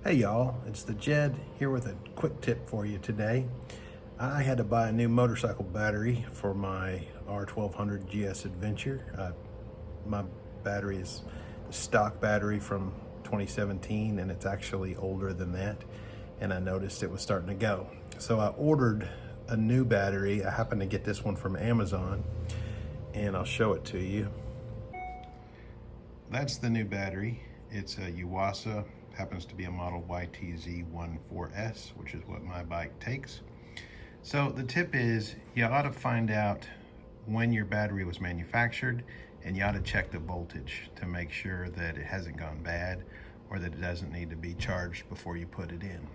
Hey y'all, it's the Jed here with a quick tip for you today. I had to buy a new motorcycle battery for my R1200GS Adventure. My battery is the stock battery from 2017 and it's actually older than that, and I noticed it was starting to go. So I ordered a new battery. I happened to get this one from Amazon and I'll show it to you. That's the new battery. It's a Yuasa, happens to be a model YTZ14S, which is what my bike takes. So the tip is you ought to find out when your battery was manufactured, and you ought to check the voltage to make sure that it hasn't gone bad or that it doesn't need to be charged before you put it in.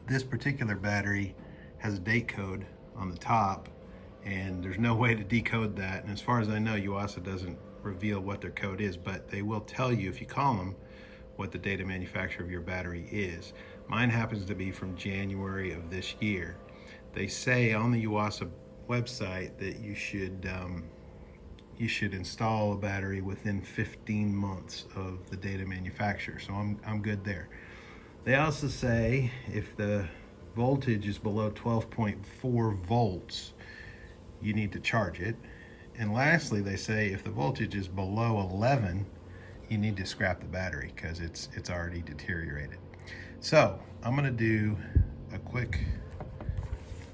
This particular battery has a date code on the top, and there's no way to decode that. And as far as I know, Yuasa doesn't reveal what their code is, but they will tell you if you call them what the date of manufacture of your battery is. Mine happens to be from January of this year. They say on the Yuasa website that you should install a battery within 15 months of the date of manufacture, so I'm good there. They also say if the voltage is below 12.4 volts, you need to charge it. And lastly, they say if the voltage is below 11, you need to scrap the battery because it's already deteriorated. So I'm gonna do a quick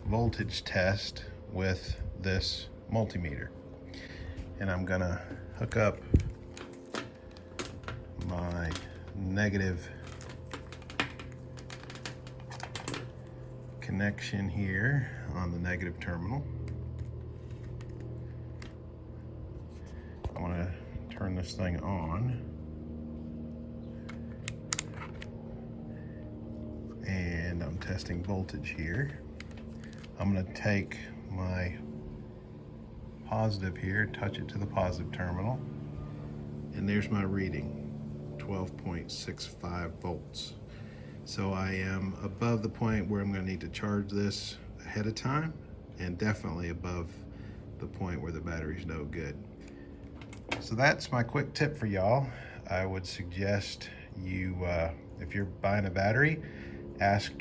voltage test with this multimeter. And I'm gonna hook up my negative connection here on the negative terminal. I wanna turn this thing on. And I'm testing voltage here. I'm gonna take my positive here, touch it to the positive terminal, and there's my reading, 12.65 volts. So I am above the point where I'm gonna need to charge this ahead of time, and definitely above the point where the battery's no good. So that's my quick tip for y'all. I would suggest you, if you're buying a battery, ask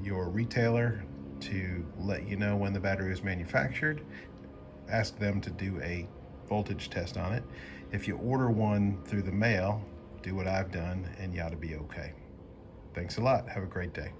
your retailer to let you know when the battery was manufactured. Ask them to do a voltage test on it. If you order one through the mail, do what I've done and you ought to be okay. Thanks a lot. Have a great day.